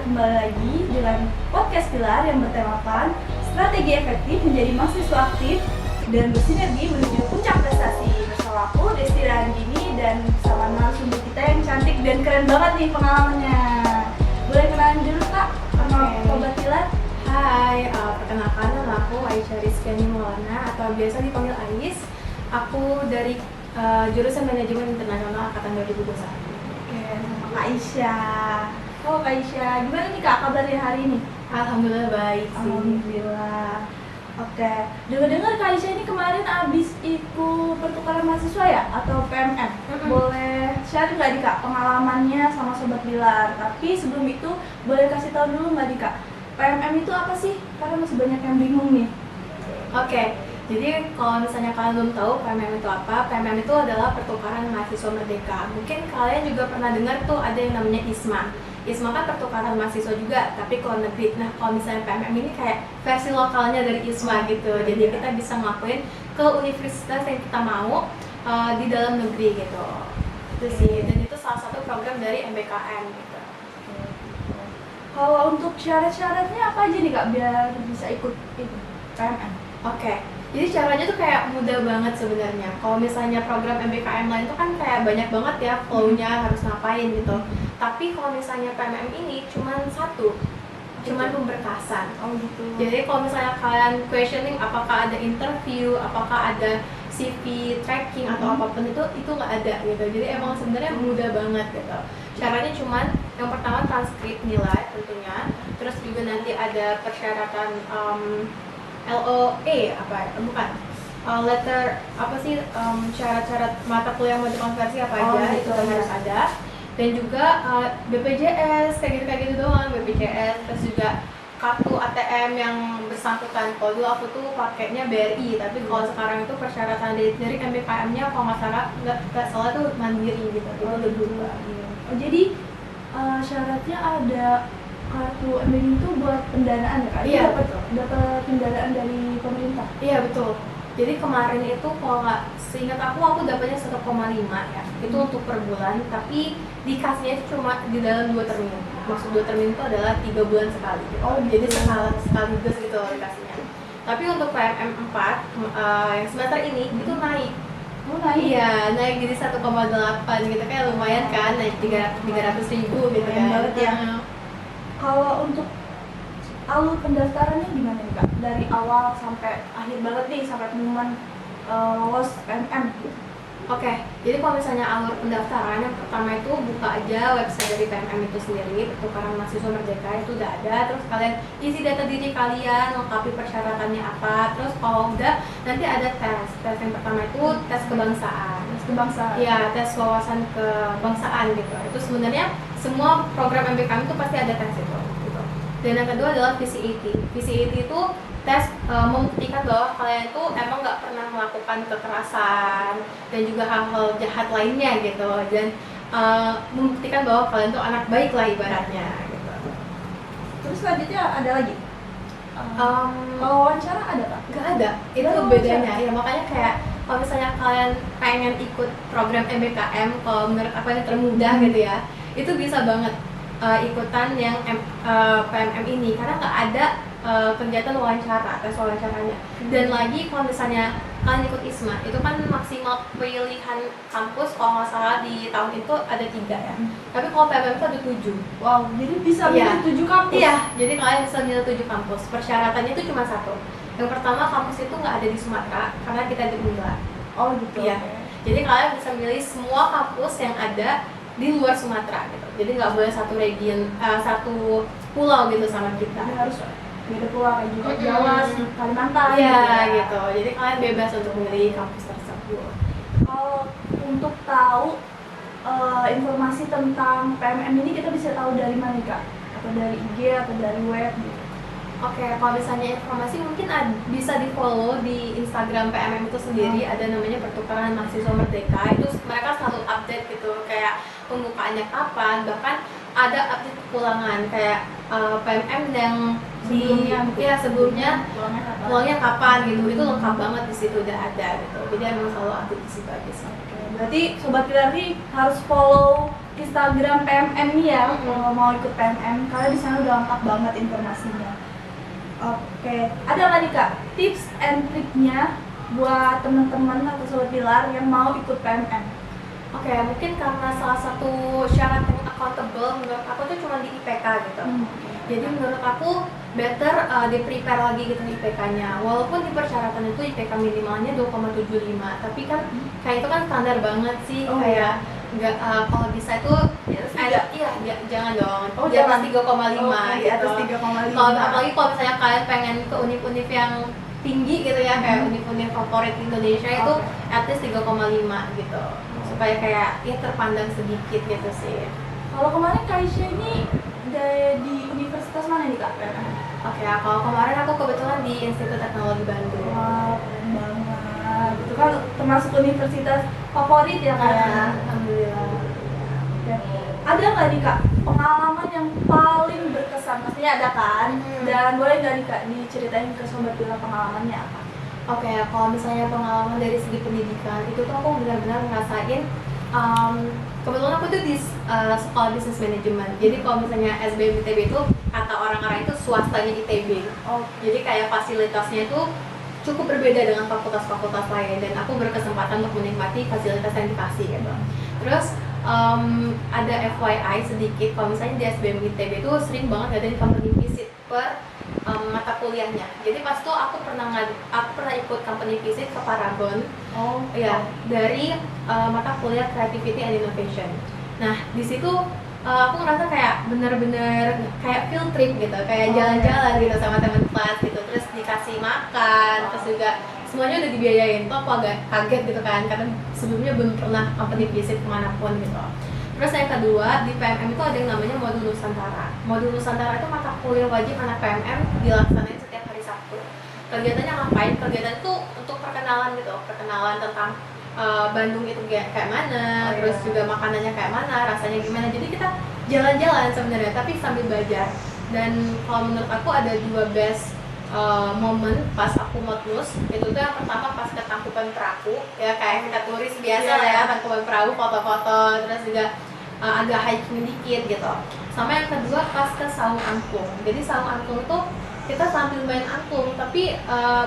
kembali lagi dengan podcast Pilar yang bertemakan strategi efektif menjadi mahasiswa aktif dan bersinergi menuju puncak prestasi. Bersama aku Desti Randini dan bersama narasumber kita yang cantik dan keren banget nih pengalamannya. Boleh kenalan dulu Kak sama Sobat Pilar? Hai, perkenalkan nama aku Aisyah Rizkyani Maulana atau biasa dipanggil Ais. Aku dari jurusan Manajemen Internasional Angkatan 2021. Oke, sama Kak Aisyah. Oh Kak Aisyah, gimana nih Kak kabarnya hari ini? Alhamdulillah baik sih. Alhamdulillah. Oke, dengar-dengar Kak Aisyah ini kemarin abis ikut pertukaran mahasiswa ya? Atau PMM? Boleh share nggak nih Kak pengalamannya sama Sobat Pilar? Tapi sebelum itu boleh kasih tahu dulu nggak nih Kak? PMM itu apa sih? Karena masih banyak yang bingung nih. Oke, jadi kalau misalnya kalian belum tahu PMM itu apa, PMM itu adalah pertukaran mahasiswa merdeka. Mungkin kalian juga pernah dengar tuh ada yang namanya ISMA. ISMA kan pertukaran mahasiswa juga, tapi ke luar negeri. Nah, kalau misalnya PMM ini kayak versi lokalnya dari ISMA gitu. Jadi kita bisa ngelakuin ke universitas yang kita mau di dalam negeri gitu. Itu sih, dan itu salah satu program dari MBKM gitu. Kalau untuk syarat-syaratnya apa aja nih Kak biar bisa ikut itu PMM? Oke, jadi caranya tuh kayak mudah banget sebenarnya. Kalau misalnya program MBKM lain tuh kan kayak banyak banget ya flow-nya harus ngapain gitu. Tapi kalau misalnya PMM ini cuman satu, cuman pemberkasan. Oh gitu. Jadi kalau misalnya kalian questioning apakah ada interview, apakah ada CV tracking atau apapun itu nggak ada gitu. Jadi emang sebenarnya mudah banget gitu. Syaratnya cuman yang pertama transkrip nilai tentunya, terus juga nanti ada persyaratan LOE apa ya? Bukan letter apa sih syarat-syarat mata kuliah yang mau dikonversi apa aja gitu, itu harus ada, dan juga BPJS kayak gitu doang, BPJS, terus juga kartu ATM yang bersangkutan. Kalau dulu aku tuh pakainya BRI, tapi kalau sekarang itu persyaratan dari MBKM-nya kalau nggak salah tuh mandiri gitu. Oh gitu. Oh jadi syaratnya ada kartu MBKM itu buat pendanaan ya Kak? Iya, dapat pendanaan dari pemerintah. Iya betul. Jadi kemarin itu kalau nggak seingat aku dapatnya 1,5 ya. Itu untuk per bulan, tapi dikasihnya itu cuma di dalam 2 termin. Maksud 2 termin itu adalah 3 bulan sekali gitu. Oh, jadi sekaligus gitu dikasihnya. Tapi untuk PMM 4 yang semester ini itu naik. Oh naik? Iya, naik jadi 1,8 gitu, kayak lumayan kan, naik 300.000 gitu kan. Banget ya. Kalau untuk alur pendaftarannya gimana nih Kak? Dari awal sampai akhir banget nih, sampai pengumuman lolos PMM. Oke, jadi kalau misalnya alur pendaftaran yang pertama itu buka aja website dari PMM itu sendiri, pertukaran mahasiswa merdeka itu udah ada. Terus kalian isi data diri kalian, lengkapi persyaratannya apa. Terus kalau udah, nanti ada tes. Tes yang pertama itu tes kebangsaan. Tes kebangsaan. Iya, tes wawasan kebangsaan gitu. Itu sebenarnya semua program MBKM itu pasti ada tes itu. Gitu. Dan yang kedua adalah VCAT. VCAT itu tes membuktikan bahwa kalian itu emang nggak pernah melakukan kekerasan dan juga hal-hal jahat lainnya gitu, dan membuktikan bahwa kalian tuh anak baik lah ibaratnya gitu. Terus selanjutnya ada lagi? Kalau wawancara ada Kak? Nggak ada, itu bedanya ya. Makanya kayak kalau misalnya kalian pengen ikut program MBKM, kalau menurut aku yang termudah gitu ya, itu bisa banget ikutan yang PMM ini, karena nggak ada kegiatan wawancara, tes wawancaranya. Dan lagi kalau misalnya kalian ikut ISMA, itu kan maksimal pilihan kampus kalau nggak salah di tahun itu ada 3 ya. Tapi kalau PMM itu ada 7. Wow, jadi bisa milih 7 kampus? Iya, jadi kalian bisa milih 7 kampus. Persyaratannya itu cuma 1. Yang pertama, kampus itu nggak ada di Sumatera, karena kita di Unila. Oh gitu. Iya. Jadi kalian bisa milih semua kampus yang ada di luar Sumatera gitu. Jadi nggak boleh satu satu pulau gitu sama kita. Jadi harus beda pulau kayak juga Jawa, Kalimantan. Iya gitu. Jadi kalian bebas untuk memilih kampus tersebut. Kalau untuk tahu informasi tentang PMM ini kita bisa tahu dari mana Kak? Atau dari IG atau dari web gitu? Oke, kalau misalnya informasi mungkin bisa di follow di Instagram PMM itu sendiri, ada namanya Pertukaran Mahasiswa Merdeka. Itu mereka selalu update gitu, kayak pembukaannya kapan, bahkan ada update pulangan kayak PMM yang sebelumnya pulangnya kapan gitu, itu lengkap banget di situ udah ada gitu. Jadi emang selalu update di situ aja sih. Berarti Sobat Pilar nih harus follow Instagram PMM nih ya, kalau mau ikut PMM, karena di sana udah lengkap banget informasinya. Oke, ada nggak nih Kak tips and triknya buat teman-teman atau sobat pilar yang mau ikut PMM? Oke, mungkin karena salah satu syarat yang accountable menurut aku tuh cuma di IPK gitu. Jadi menurut aku better di prepare lagi gitu IPK-nya. Walaupun di persyaratan itu IPK minimalnya 2,75, tapi kan kayak itu kan standar banget sih, kayak nggak kalau bisa itu jangan dong. Di atas 3,5 di atas 3,5. Kalau apalagi kalau misalnya kalian pengen ke univ-univ yang tinggi gitu ya, kayak univ-univ favorit Indonesia itu at least 3,5 gitu. Supaya kayak ya terpandang sedikit gitu sih. Kalau kemarin Kaisha ini di universitas mana nih Kak? Oke, kalau kemarin aku kebetulan di Institut Teknologi Bandung. Wah, banget. Itu kan termasuk universitas favorit ya Kak? Alhamdulillah. Ya. Ada nggak nih Kak pengalaman yang paling berkesan? Pastinya ada kan? Dan boleh nggak nih Kak diceritain ke sobat pilar pengalamannya apa? Oke, kalau misalnya pengalaman dari segi pendidikan itu tuh aku benar-benar ngerasain kebetulan aku tuh di sekolah bisnis manajemen. Jadi kalau misalnya SBM ITB itu kata orang-orang itu swastanya ITB. Jadi kayak fasilitasnya itu cukup berbeda dengan fakultas-fakultas lain, dan aku berkesempatan untuk menikmati fasilitas yang dikasih gitu. Terus ada FYI sedikit, kalau misalnya di SBM ITB itu sering banget ada di company visit per mata kuliahnya. Jadi pas tuh aku pernah ikut company visit ke Paragon. Dari mata kuliah Creativity and Innovation. Nah, di situ aku ngerasa kayak bener-bener kayak field trip gitu, kayak jalan-jalan gitu sama teman kelas gitu. Terus dikasih makan, terus juga semuanya udah dibiayain. Tuh aku agak kaget gitu kan, karena sebelumnya belum pernah company visit kemanapun gitu. Terus yang kedua, di PMM itu ada yang namanya modul Nusantara. Modul Nusantara itu mata kuliah wajib anak PMM dilaksanain setiap hari Sabtu. Kegiatannya ngapain? Kegiatan itu untuk perkenalan gitu, perkenalan tentang Bandung itu kayak mana, terus juga makanannya kayak mana, rasanya gimana. Jadi kita jalan-jalan sebenarnya, tapi sambil belajar. Dan kalau menurut aku ada dua best momen pas aku modus, itu tuh yang pertama pas ke Tangkuban Perahu, ya kayak kita turis biasa lah ya, Tangkuban Perahu, foto-foto, terus juga agak hiking dikit gitu. Sama yang kedua pas ke Saung Angklung. Jadi Saung Angklung itu kita sambil main angklung, tapi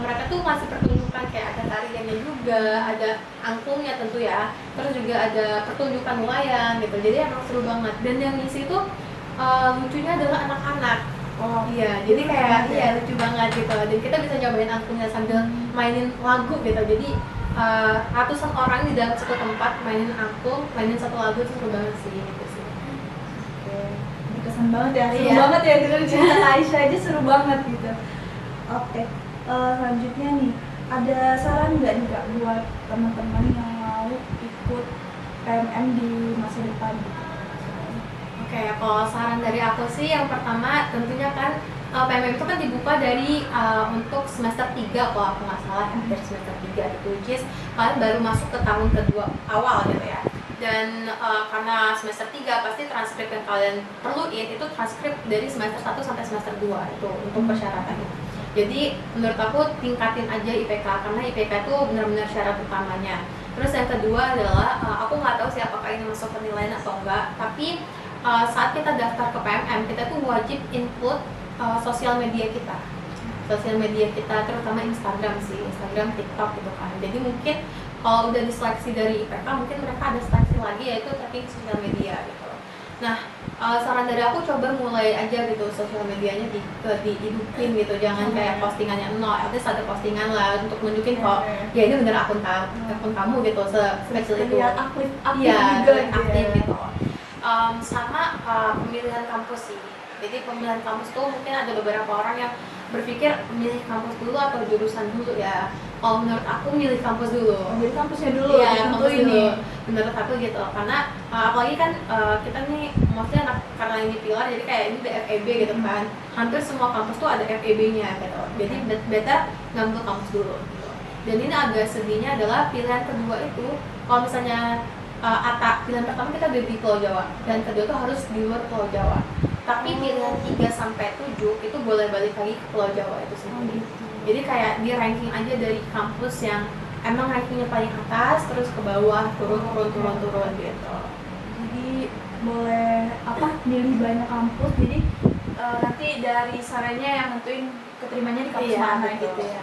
mereka tuh ngasih pertunjukan kayak ada tariannya juga, ada angklungnya tentu ya, terus juga ada pertunjukan wayang gitu. Jadi emang seru banget. Dan yang ngisi tuh lucunya adalah anak-anak. Iya, jadi kayak lucu banget gitu. Dan kita bisa nyobain angklungnya sambil mainin lagu gitu. Jadi ratusan orang di dalam satu tempat mainin angklung, mainin satu lagu, itu seru banget sih gitu sih. Berkesan banget ya, seru banget ya dengan cerita Aisyah aja seru banget gitu. Oke, selanjutnya nih, ada saran nggak nih Kak buat teman-teman yang mau ikut PMM di masa depan? Oke, kalau saran dari aku sih yang pertama tentunya kan PMM itu kan dibuka dari untuk semester 3 kalau aku nggak salah ya, dari semester 3 itu, which is kalian baru masuk ke tahun kedua awal gitu ya. Dan karena semester 3 pasti transkrip yang kalian perluin itu transkrip dari semester 1 sampai semester 2 itu untuk persyaratannya. Jadi menurut aku tingkatin aja IPK, karena IPK itu benar-benar syarat utamanya. Terus yang kedua adalah aku nggak tahu sih apakah ini masuk penilaian atau enggak, tapi saat kita daftar ke PMM kita tuh wajib include sosial media kita. Sosial media kita terutama Instagram sih, Instagram, TikTok gitu kan. Jadi mungkin kalau udah diseleksi dari IPK, mungkin mereka ada seleksi lagi yaitu tracking sosial media gitu. Nah, saran dari aku coba mulai aja gitu sosial medianya dihidupin gitu, jangan kayak postingannya nol, at least ada postingan lah untuk nunjukin kok ya ini bener akun kamu gitu, sekecil itu. Aktif Iya, juga aktif gitu. Sama pemilihan kampus sih. Jadi pemilihan kampus tuh mungkin ada beberapa orang yang berpikir milih kampus dulu atau jurusan dulu ya. Kalau menurut aku milih kampus dulu. Milih kampusnya dulu. Iya, kampus ini. dulu. Menurut aku gitu. Karena apalagi kan kita nih maksudnya karena ini pilar, jadi kayak ini ada FEB gitu kan. Hampir semua kampus tuh ada FEB-nya gitu. Jadi better ngambil kampus dulu. Gitu. Dan ini agak sedihnya adalah pilihan kedua itu, kalau misalnya pilihan pertama kita udah di Pulau Jawa, dan kedua tuh harus di luar Pulau Jawa. Tapi pilihan 3 sampai 7 itu boleh balik lagi ke Pulau Jawa itu sendiri. Jadi kayak di ranking aja dari kampus yang emang rankingnya paling atas, terus ke bawah turun gitu. Jadi boleh milih banyak kampus, jadi nanti dari sarannya yang nentuin keterimanya di kampus mana betul. gitu ya.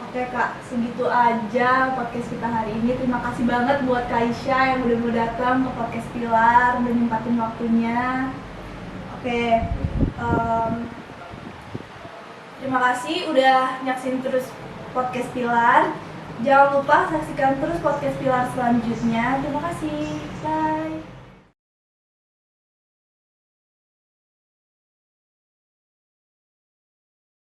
Oke Kak, segitu aja podcast kita hari ini. Terima kasih banget buat Kak Isya yang udah mau datang ke podcast Pilar dan nyempatin waktunya. Oke, terima kasih udah nyaksin terus podcast Pilar. Jangan lupa saksikan terus podcast Pilar selanjutnya. Terima kasih. Bye.